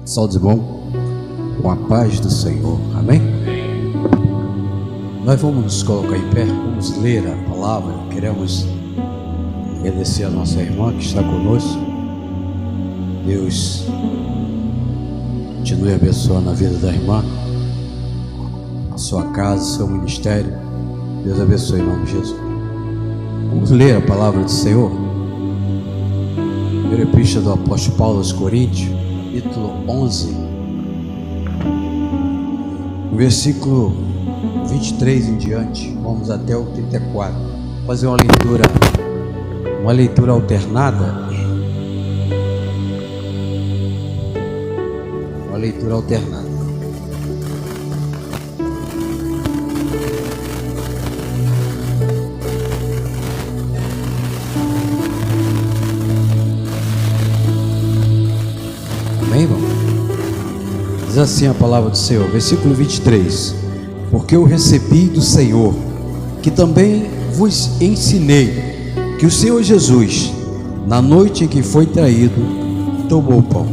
Saúde, irmão, com a paz do Senhor, amém? Nós vamos nos colocar em pé, vamos ler a palavra. Queremos agradecer a nossa irmã que está conosco. Deus continue abençoando a vida da irmã, a sua casa, o seu ministério. Deus abençoe em nome de Jesus. Vamos ler a palavra do Senhor. Primeira epístola do apóstolo Paulo aos Coríntios, capítulo 11, no versículo 23 em diante, vamos até o 34. Vou fazer uma leitura alternada. Uma leitura alternada. Amém, irmão? Diz assim a palavra do Senhor, versículo 23: porque eu recebi do Senhor, que também vos ensinei, que o Senhor Jesus, na noite em que foi traído, tomou o pão.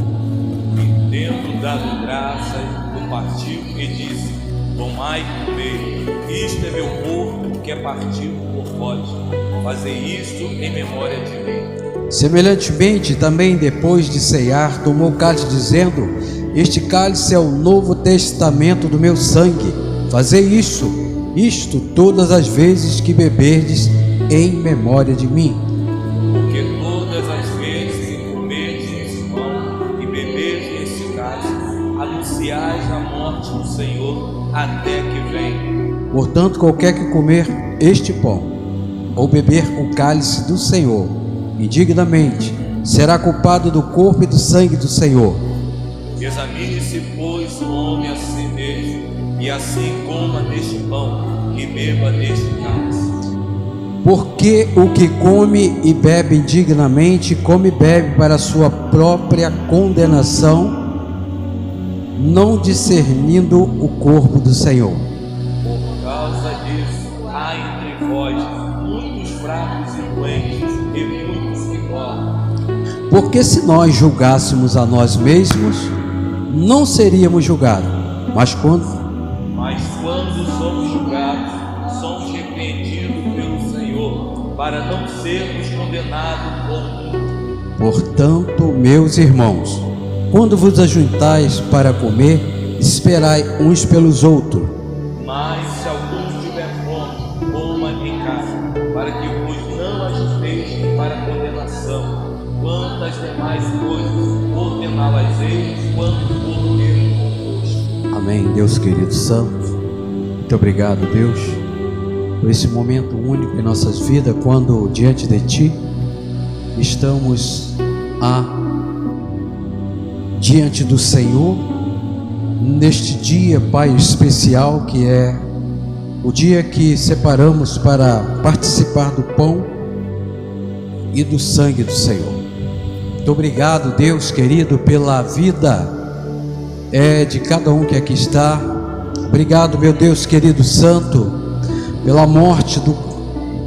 E tendo dado graças, o partiu e disse: tomai e comei, isto é meu corpo que é partido por vós, fazei isto em memória de mim. Semelhantemente, também depois de ceiar, tomou o cálice, dizendo: este cálice é o novo testamento do meu sangue. Fazei isto todas as vezes que beberdes, em memória de mim. Porque todas as vezes que comerdes esse pão e beberdes esse cálice, anunciais a morte do Senhor até que venha. Portanto, qualquer que comer este pão ou beber o cálice do Senhor indignamente, será culpado do corpo e do sangue do Senhor. Examine-se, pois, o homem a si mesmo, e assim coma deste pão e beba deste cálice. Porque o que come e bebe indignamente, come e bebe para a sua própria condenação, não discernindo o corpo do Senhor. Por causa disso, há entre vós muitos fracos e doentes, e muitos que dormem. Porque se nós julgássemos a nós mesmos, não seríamos julgados, mas quando somos julgados, somos repreendidos pelo Senhor, para não sermos condenados com o mundo. Portanto, meus irmãos, quando vos ajuntais para comer, esperai uns pelos outros. Mas se algum tiver fome, coma em casa, para que vos não ajusteis para a condenação. Quantas demais coisas ordená-las-eis quando for ter convosco. Amém. Deus querido santo, muito obrigado, Deus, por esse momento único em nossas vidas, quando diante de Ti estamos diante do Senhor, neste dia, Pai, especial, que é o dia que separamos para participar do pão e do sangue do Senhor. Muito obrigado, Deus querido, pela vida de cada um que aqui está. Obrigado, meu Deus querido santo, pela morte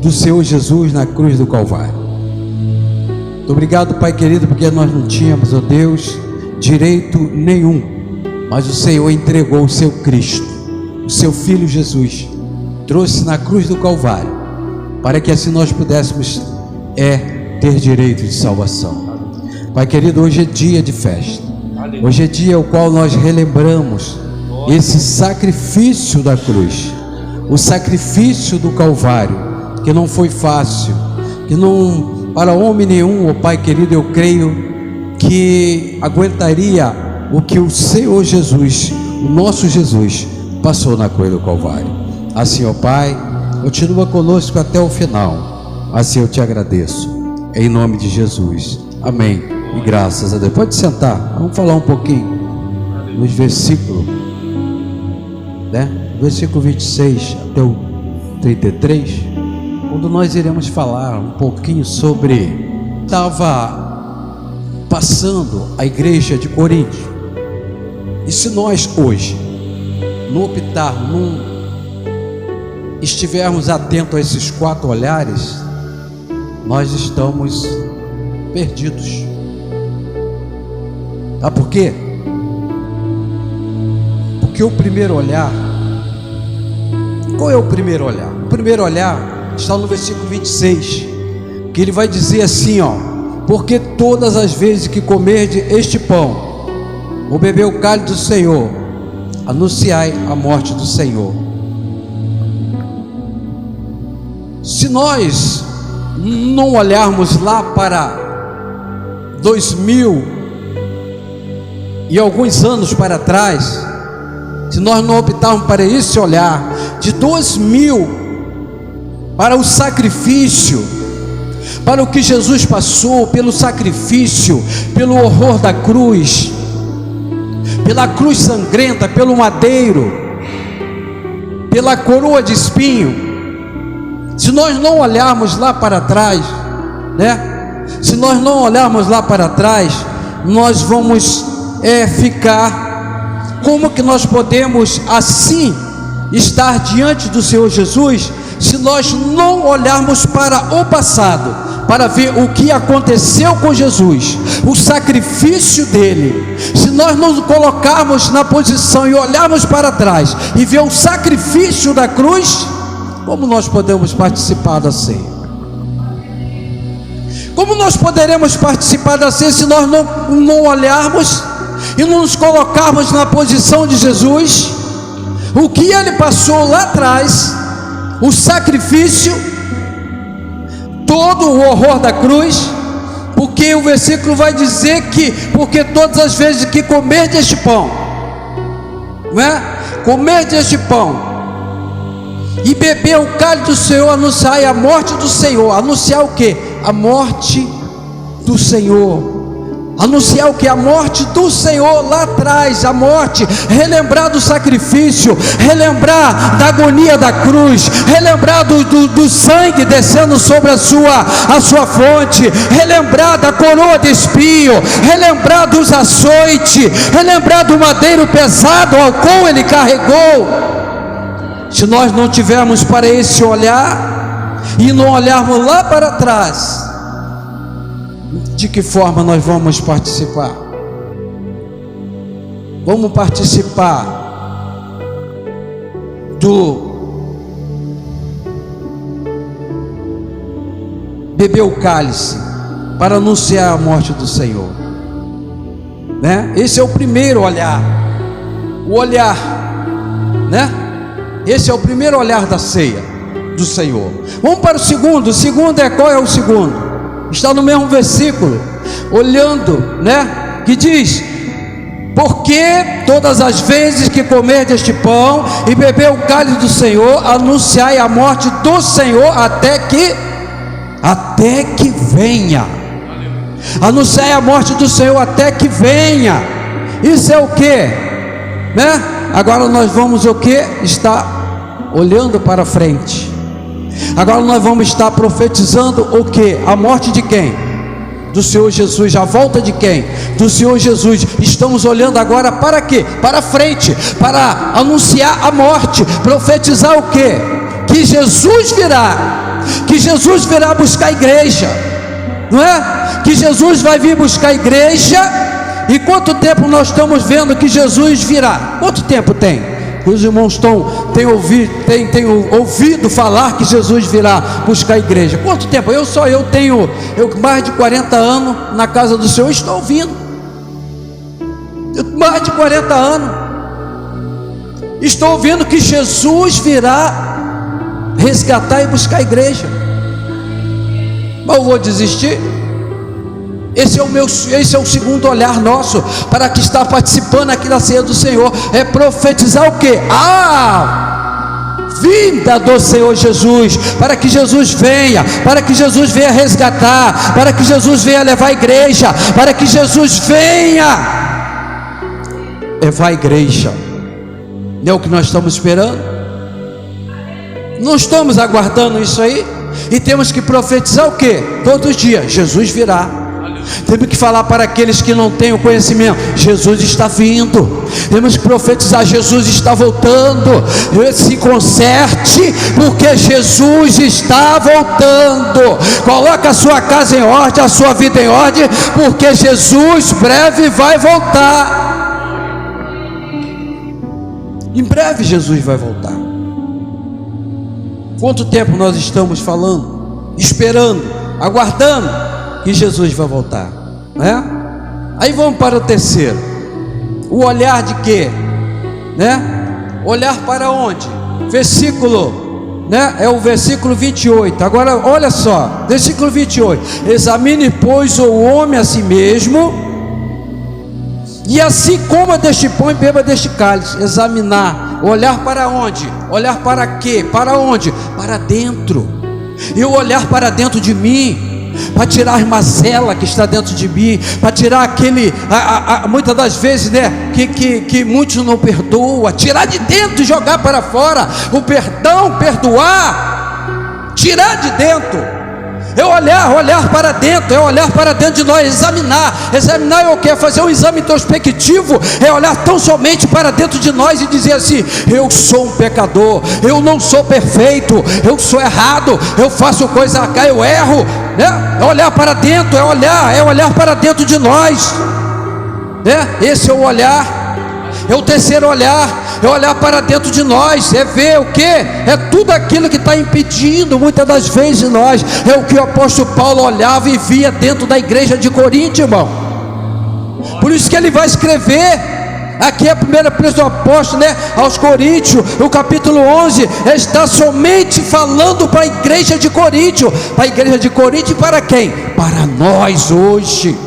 do Senhor Jesus na cruz do Calvário. Muito obrigado, Pai querido, porque nós não tínhamos, ó Deus, direito nenhum, mas o Senhor entregou o seu Cristo, o seu Filho Jesus, trouxe na cruz do Calvário, para que assim nós pudéssemos ter direito de salvação. Pai querido, hoje é dia de festa, hoje é dia ao qual nós relembramos esse sacrifício da cruz, o sacrifício do Calvário, que não foi fácil, que não, para homem nenhum, ó Pai querido, eu creio que aguentaria o que o Senhor Jesus, o nosso Jesus, passou na cruz do Calvário. Assim, ó Pai, continua conosco até o final, assim eu te agradeço, em nome de Jesus, amém, e graças a Deus. Pode sentar, vamos falar um pouquinho nos versículos, versículo 26 até o 33, quando nós iremos falar um pouquinho sobre, estava passando a igreja de Corinto, e se nós hoje não optarmos, não estivermos atentos a esses 4 olhares, nós estamos perdidos. Sabe por quê? Porque o primeiro olhar, qual é o primeiro olhar? O primeiro olhar está no versículo 26, que ele vai dizer assim, ó: porque todas as vezes que comerdes este pão ou beber o cálice do Senhor, anunciai a morte do Senhor. Se nós não olharmos lá para 2000 e alguns anos para trás, se nós não optarmos para esse olhar de 2000 para o sacrifício, para o que Jesus passou, pelo sacrifício, pelo horror da cruz, pela cruz sangrenta, pelo madeiro, pela coroa de espinho, se nós não olharmos lá para trás, né? Se nós não olharmos lá para trás, nós vamos ficar. Como que nós podemos assim estar diante do Senhor Jesus, se nós não olharmos para o passado, para ver o que aconteceu com Jesus, o sacrifício dele? Se nós não nos colocarmos na posição e olharmos para trás e ver o sacrifício da cruz, como nós podemos participar da ceia? Como nós poderemos participar da ceia se nós não olharmos e não nos colocarmos na posição de Jesus, o que ele passou lá atrás, o sacrifício, todo o horror da cruz? Porque o versículo vai dizer que, porque todas as vezes que comerdes este pão, não é? Comerdes este pão e beber o cálice do Senhor, anunciai a morte do Senhor. Anunciar o que? A morte do Senhor. Anunciar o que? A morte do Senhor lá atrás, a morte, relembrar do sacrifício, relembrar da agonia da cruz, relembrar do sangue descendo sobre a sua fonte, relembrar da coroa de espinho, relembrar dos açoites, relembrar do madeiro pesado ao qual ele carregou. Se nós não tivermos para esse olhar e não olharmos lá para trás, de que forma nós vamos participar? Vamos participar do beber o cálice para anunciar a morte do Senhor, né? Esse é o primeiro olhar, o olhar, né? Esse é o primeiro olhar da ceia do Senhor. Vamos para o segundo. O segundo é, qual é o segundo? Está no mesmo versículo, olhando, né? Que diz: porque todas as vezes que comerdes este pão e beber o cálice do Senhor, anunciai a morte do Senhor até que venha. Anunciai a morte do Senhor até que venha. Isso é o que, né? Agora nós vamos o que? Estar olhando para frente. Agora nós vamos estar profetizando o que? A morte de quem? Do Senhor Jesus. A volta de quem? Do Senhor Jesus. Estamos olhando agora para quê? Para frente, para anunciar a morte, profetizar o que? Que Jesus virá, que Jesus virá buscar a igreja, não é? Que Jesus vai vir buscar a igreja. E quanto tempo nós estamos vendo que Jesus virá? Quanto tempo tem? Os irmãos têm ouvido falar que Jesus virá buscar a igreja. Quanto tempo? Eu tenho mais de 40 anos na casa do Senhor, estou ouvindo. Mais de 40 anos estou ouvindo que Jesus virá resgatar e buscar a igreja. Mas eu vou desistir? Esse é o segundo olhar nosso, para que está participando aqui da ceia do Senhor, é profetizar o que? Vinda do Senhor Jesus, para que Jesus venha resgatar, para que Jesus venha levar a igreja, para que Jesus venha levar a igreja. Não é o que nós estamos esperando? Não estamos aguardando isso aí? E temos que profetizar o que? Todos os dias: Jesus virá. Temos que falar para aqueles que não têm o conhecimento: Jesus está vindo. Temos que profetizar: Jesus está voltando. Se conserte, porque Jesus está voltando. Coloca a sua casa em ordem, a sua vida em ordem, porque Jesus breve vai voltar. Em breve Jesus vai voltar. Quanto tempo nós estamos falando, esperando, aguardando que Jesus vai voltar, né? Aí vamos para o terceiro. O olhar de quê? Né? Olhar para onde? Versículo, né? É o versículo 28. Agora olha só, versículo 28. Examine, pois, o homem a si mesmo, e assim coma deste pão e beba deste cálice. Examinar, olhar para onde? Olhar para quê? Para onde? Para dentro. Eu olhar para dentro de mim, para tirar a mazela que está dentro de mim, para tirar aquele, muitas das vezes, né, que muitos não perdoam, tirar de dentro e jogar para fora. O perdão, perdoar, tirar de dentro. É olhar para dentro, é olhar para dentro de nós, examinar é o que? Fazer um exame introspectivo, é olhar tão somente para dentro de nós e dizer assim: eu sou um pecador, eu não sou perfeito, eu sou errado, eu faço coisa cá, eu erro, né? É olhar para dentro, é olhar para dentro de nós, né? Esse é o olhar. É o terceiro olhar, é olhar para dentro de nós, é ver o que? É tudo aquilo que está impedindo muitas das vezes nós. É o que o apóstolo Paulo olhava e via dentro da igreja de Corinto, irmão. Por isso que ele vai escrever aqui a primeira epístola do apóstolo, né, aos Coríntios, no capítulo 11, está somente falando para a igreja de Corinto. Para a igreja de Corinto e para quem? Para nós hoje.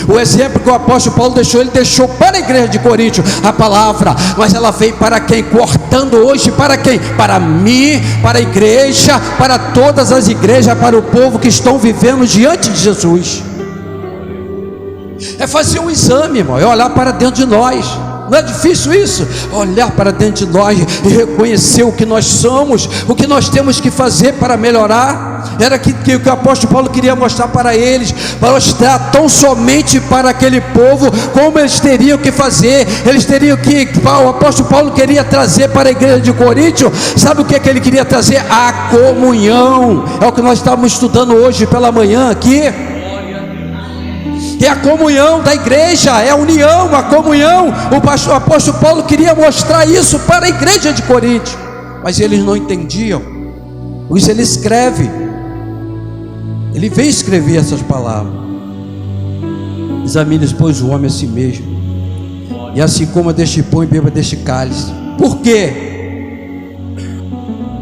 O exemplo que o apóstolo Paulo deixou, ele deixou para a igreja de Corinto a palavra, mas ela veio para quem? Cortando hoje para quem? Para mim, para a igreja, para todas as igrejas, para o povo que estão vivendo diante de Jesus. É fazer um exame, irmão, é olhar para dentro de nós. Não é difícil isso? Olhar para dentro de nós e reconhecer o que nós somos, o que nós temos que fazer para melhorar. Era que o apóstolo Paulo queria mostrar para eles, para mostrar tão somente para aquele povo como eles teriam que fazer. Eles teriam que, o apóstolo Paulo queria trazer para a igreja de Corinto, sabe o que ele queria trazer? A comunhão. É o que nós estávamos estudando hoje pela manhã aqui. É a comunhão da igreja, é a união, a comunhão. O apóstolo Paulo queria mostrar isso para a igreja de Corinto, mas eles não entendiam. Por isso ele escreve, ele veio escrever essas palavras: examine, pois, o homem a si mesmo, e assim coma deste pão e beba deste cálice. Por quê?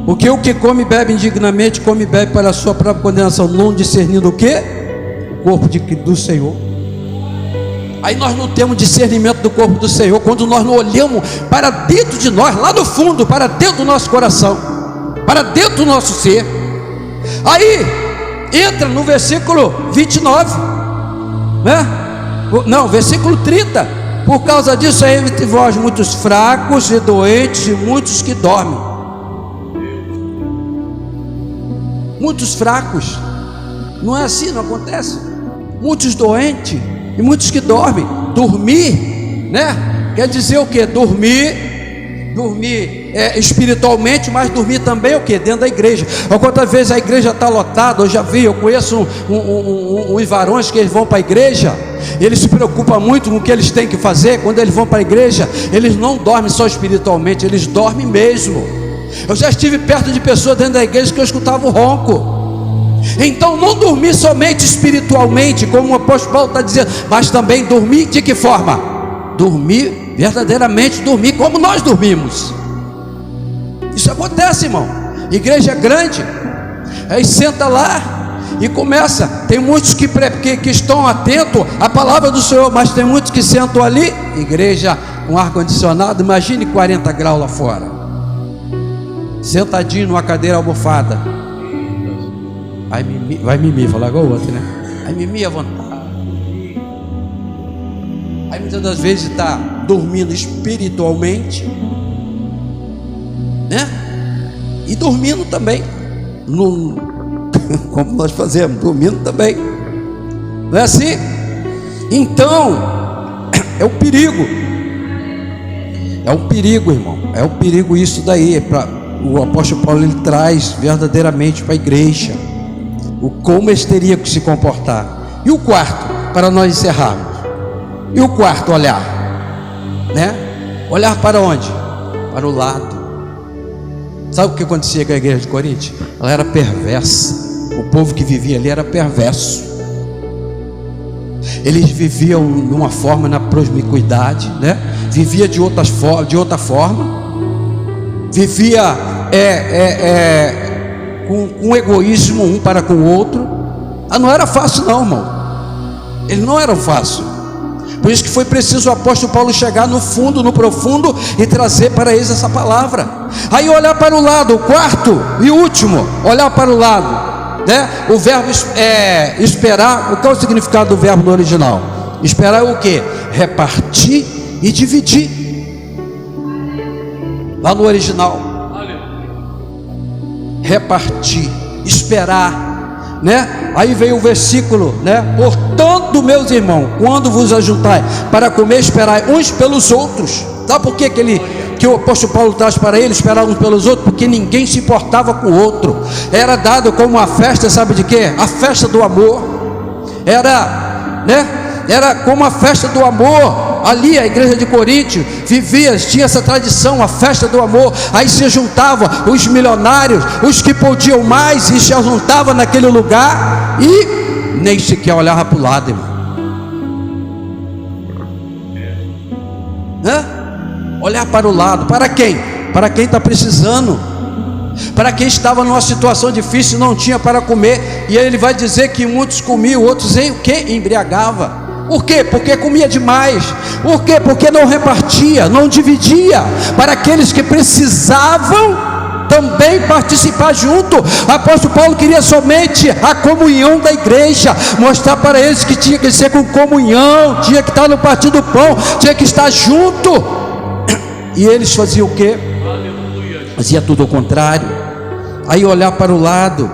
Porque o que come e bebe indignamente, come e bebe para a sua própria condenação, não discernindo o quê? O corpo do Senhor. Aí nós não temos discernimento do corpo do Senhor quando nós não olhamos para dentro de nós, lá no fundo, para dentro do nosso coração, para dentro do nosso ser. Aí entra no versículo 29, né? Não, versículo 30. Por causa disso é entre vós muitos fracos e doentes, e muitos que dormem. Muitos fracos. Não é assim, não acontece? Muitos doentes e muitos que dormem. Dormir, né? Quer dizer o que? Dormir espiritualmente, mas dormir também o que? Dentro da igreja. Quantas vezes a igreja está lotada? Eu conheço uns varões que eles vão para a igreja, eles se preocupam muito com o que eles têm que fazer. Quando eles vão para a igreja, eles não dormem só espiritualmente, eles dormem mesmo. Eu já estive perto de pessoas dentro da igreja que eu escutava o ronco. Então não dormir somente espiritualmente, como o apóstolo Paulo está dizendo, mas também dormir de que forma? Dormir verdadeiramente, dormir como nós dormimos. Isso acontece, irmão. Igreja grande, aí senta lá e começa. Tem muitos que estão atentos à palavra do Senhor, mas tem muitos que sentam ali. Igreja com ar-condicionado, imagine 40 graus lá fora, sentadinho numa cadeira almofada. Aí vai mimir, falar igual o outro, né? Aí mimir à vontade. Aí muitas das vezes está dormindo espiritualmente, né? E dormindo também, como nós fazemos, dormindo também. Não é assim? Então, é um perigo. É um perigo, irmão. É um perigo isso daí. O apóstolo Paulo, ele traz verdadeiramente para a igreja como eles teriam que se comportar. E o quarto, para nós encerrarmos, e o quarto olhar, né? Olhar para onde? para o lado. Sabe o que acontecia com a igreja de Corinto? Ela era perversa. O povo que vivia ali era perverso. Eles viviam de uma forma na promiscuidade, né? Vivia de outra forma. Vivia com egoísmo um para com o outro. Não era fácil não, irmão. Eles não eram fácil. Por isso que foi preciso o apóstolo Paulo chegar no fundo, no profundo, e trazer para eles essa palavra. Aí olhar para o lado, o quarto e último, olhar para o lado, né? O verbo esperar. Qual é o significado do verbo no original? Esperar é o que? Repartir e dividir. Lá no original, repartir, esperar, né? Aí veio o versículo, né? Portanto, meus irmãos, quando vos ajuntai para comer, esperai uns pelos outros. Sabe por que o apóstolo Paulo traz para ele esperar uns pelos outros? Porque ninguém se importava com o outro. Era dado como uma festa, sabe de quê? A festa do amor. Era, né? Era como a festa do amor. Ali a igreja de Corinto vivia, tinha essa tradição, a festa do amor. Aí se juntavam os milionários, os que podiam mais, e se juntavam naquele lugar e nem sequer olhava para o lado, irmão. Olhar para o lado, para quem? Para quem está precisando, para quem estava numa situação difícil e não tinha para comer. E aí ele vai dizer que muitos comiam, outros o quê? Embriagava. Por quê? Porque comia demais. Por quê? Porque não repartia, não dividia para aqueles que precisavam também participar junto. O apóstolo Paulo queria somente a comunhão da igreja, mostrar para eles que tinha que ser com comunhão, tinha que estar no partir do pão, tinha que estar junto. E eles faziam o quê? Fazia tudo ao contrário. Aí olhar para o lado,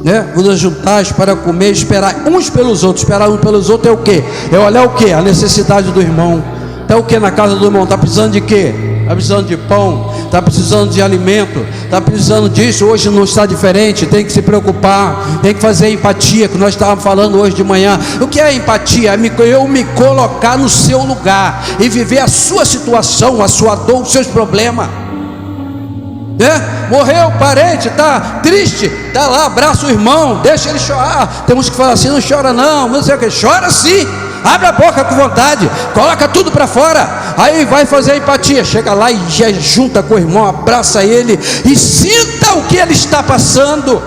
né? Vos ajuntais para comer, esperar uns pelos outros. Esperar uns pelos outros é o quê? É olhar o quê? A necessidade do irmão. Está o quê na casa do irmão? Está precisando de quê? Está precisando de pão, está precisando de alimento, está precisando disso. Hoje não está diferente, tem que se preocupar, tem que fazer empatia, que nós estávamos falando hoje de manhã. O que é empatia? Eu me colocar no seu lugar e viver a sua situação, a sua dor, os seus problemas, né? Morreu o parente, está triste, está lá, abraça o irmão, deixa ele chorar. Temos que falar assim: não chora não sei o que, chora sim, abre a boca com vontade, coloca tudo para fora. Aí vai fazer a empatia, chega lá e já junta com o irmão, abraça ele e sinta o que ele está passando,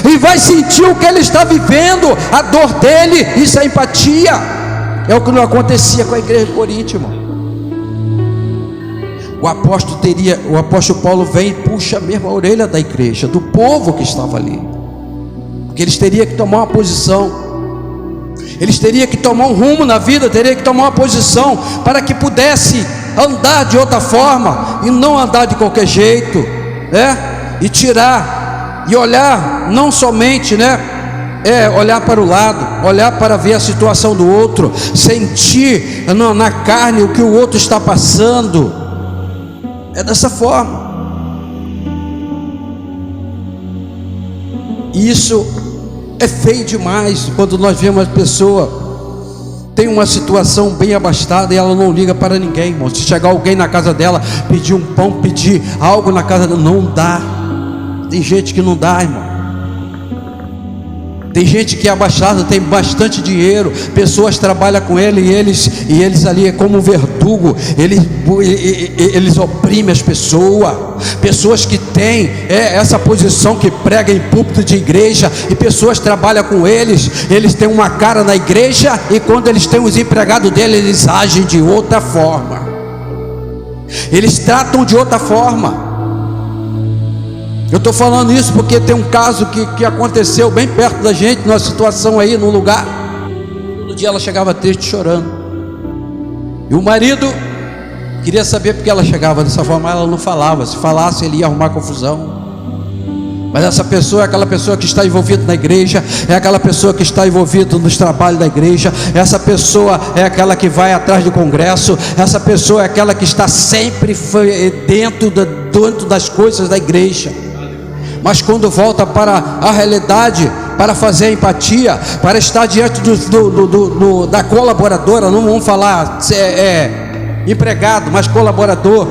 e vai sentir o que ele está vivendo, a dor dele. Isso é empatia. É o que não acontecia com a igreja de Corinto, irmão. O apóstolo Paulo vem e puxa mesmo a orelha da igreja, do povo que estava ali, porque eles teriam que tomar uma posição. Eles teriam que tomar um rumo na vida, teriam que tomar uma posição para que pudesse andar de outra forma e não andar de qualquer jeito, né? E tirar e olhar não somente, né? Olhar para o lado, olhar para ver a situação do outro, sentir na carne o que o outro está passando. É dessa forma. Isso é feio demais quando nós vemos uma pessoa tem uma situação bem abastada e ela não liga para ninguém, irmão. Se chegar alguém na casa dela, pedir um pão, pedir algo na casa dela, não dá. Tem gente que não dá, irmão. Tem gente que é abastada, tem bastante dinheiro, pessoas trabalham com ele e eles ali é como um verdugo, eles oprimem as pessoas que têm essa posição, que prega em púlpito de igreja, e pessoas trabalham com eles têm uma cara na igreja, e quando eles têm os empregados dele, eles agem de outra forma, eles tratam de outra forma. Eu estou falando isso porque tem um caso que aconteceu bem perto da gente, numa situação aí, num lugar. Todo dia ela chegava triste, chorando. E o marido queria saber porque ela chegava dessa forma, ela não falava. Se falasse, ele ia arrumar confusão. Mas essa pessoa é aquela pessoa que está envolvida na igreja, é aquela pessoa que está envolvida nos trabalhos da igreja, essa pessoa é aquela que vai atrás do congresso, essa pessoa é aquela que está sempre dentro das coisas da igreja. Mas quando volta para a realidade, para fazer a empatia, para estar diante da colaboradora, não vamos falar empregado, mas colaborador,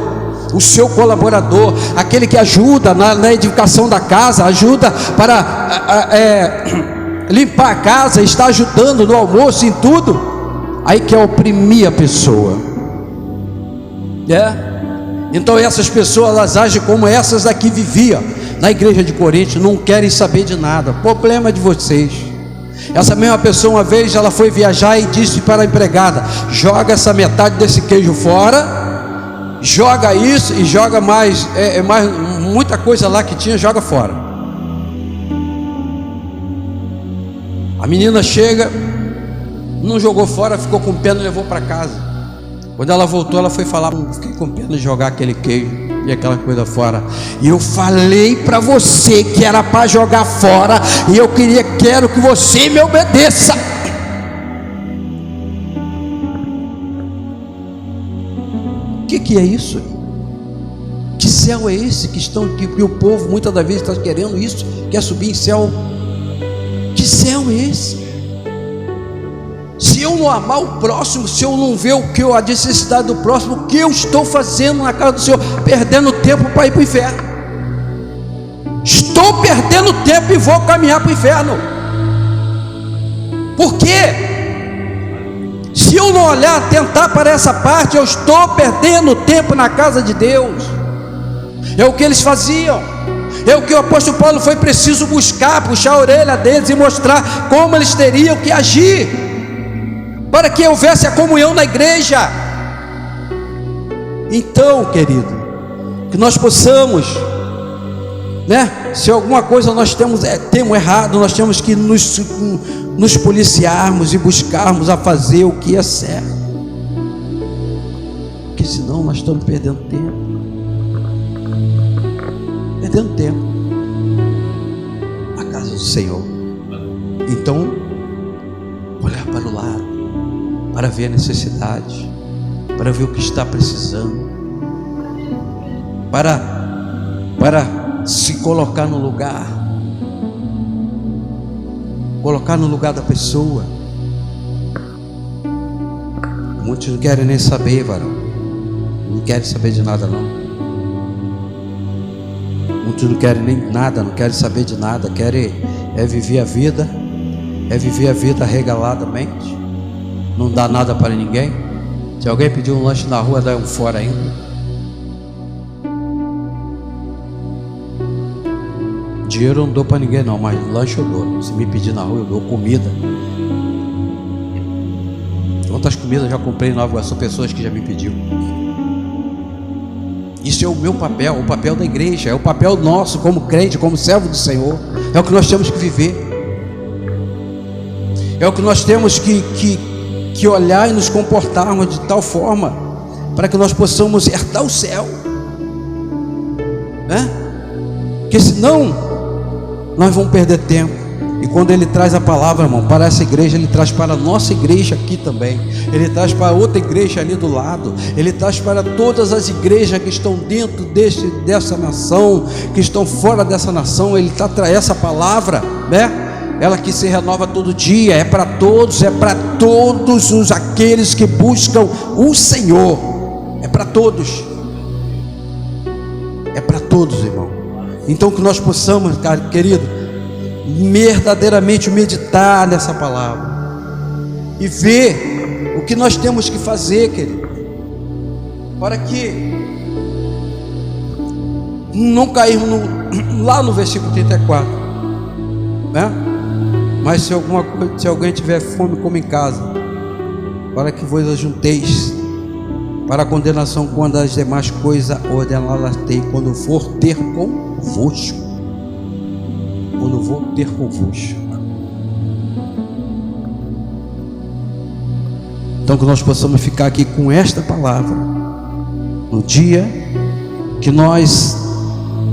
o seu colaborador, aquele que ajuda na edificação da casa, ajuda para limpar a casa, está ajudando no almoço, em tudo, aí quer oprimir a pessoa. Então essas pessoas, elas agem como essas aqui viviam na igreja de Corinto, não querem saber de nada. Problema de vocês. Essa mesma pessoa, uma vez, ela foi viajar e disse para a empregada: joga essa metade desse queijo fora, joga isso e joga mais muita coisa lá que tinha, joga fora. A menina chega, não jogou fora, ficou com pena e levou para casa. Quando ela voltou, ela foi falar: fiquei com pena de jogar aquele queijo e aquela coisa fora. E eu falei para você que era para jogar fora, e eu quero que você me obedeça. O que é isso? Que céu é esse que o povo muitas das vezes está querendo isso, quer subir em céu? Que céu é esse? Se eu não amar o próximo, se eu não ver a necessidade do próximo, o que eu estou fazendo na casa do Senhor? Perdendo tempo para ir para o inferno. Estou perdendo tempo e vou caminhar para o inferno. Por quê? Se eu não olhar, atentar para essa parte, eu estou perdendo tempo na casa de Deus. É o que eles faziam. É o que o apóstolo Paulo foi preciso buscar, puxar a orelha deles e mostrar como eles teriam que agir para que houvesse a comunhão na igreja. Então, querido, que nós possamos, se alguma coisa nós temos errado, nós temos que nos policiarmos e buscarmos a fazer o que é certo, porque senão nós estamos perdendo tempo. Na casa do Senhor. Então, olhar para o lado, para ver a necessidade, para ver o que está precisando, para se colocar no lugar da pessoa. Muitos não querem nem saber, varão, não querem saber de nada não. Muitos não querem nem nada, não querem saber de nada, querem viver a vida, regaladamente, não dá nada para ninguém. Se alguém pedir um lanche na rua, dá um fora ainda. Dinheiro eu não dou para ninguém não, mas lanche eu dou. Se me pedir na rua, eu dou comida. Quantas comidas eu já comprei em Nova Iguaçu, pessoas que já me pediram. Isso é o meu papel, o papel da igreja, é o papel nosso como crente, como servo do Senhor. É o que nós temos que viver, é o que nós temos que olhar e nos comportarmos de tal forma para que nós possamos herdar o céu, porque senão nós vamos perder tempo. E quando Ele traz a palavra, irmão, para essa igreja, Ele traz para a nossa igreja aqui também, Ele traz para outra igreja ali do lado, Ele traz para todas as igrejas que estão dentro dessa nação, que estão fora dessa nação. Ele traz essa palavra, ela que se renova todo dia, é para todos aqueles que buscam o Senhor, é para todos, irmão. Então que nós possamos, querido, verdadeiramente meditar nessa palavra e ver o que nós temos que fazer, querido, para que não cairmos lá no versículo 34, mas se alguém tiver fome, come em casa, para que vos ajunteis para a condenação, quando as demais coisas ordenadas tem, quando for ter convosco. Quando vou ter convosco. Então que nós possamos ficar aqui com esta palavra no dia que nós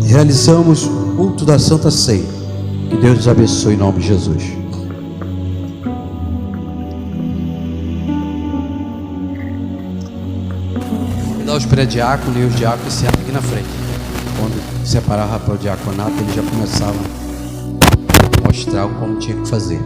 realizamos o culto da Santa Ceia. Que Deus nos abençoe em nome de Jesus. Vou dar os pré-diáconos e os diáconos se aqui na frente. Quando separava para o diaconato, ele já começava a mostrar como tinha que fazer.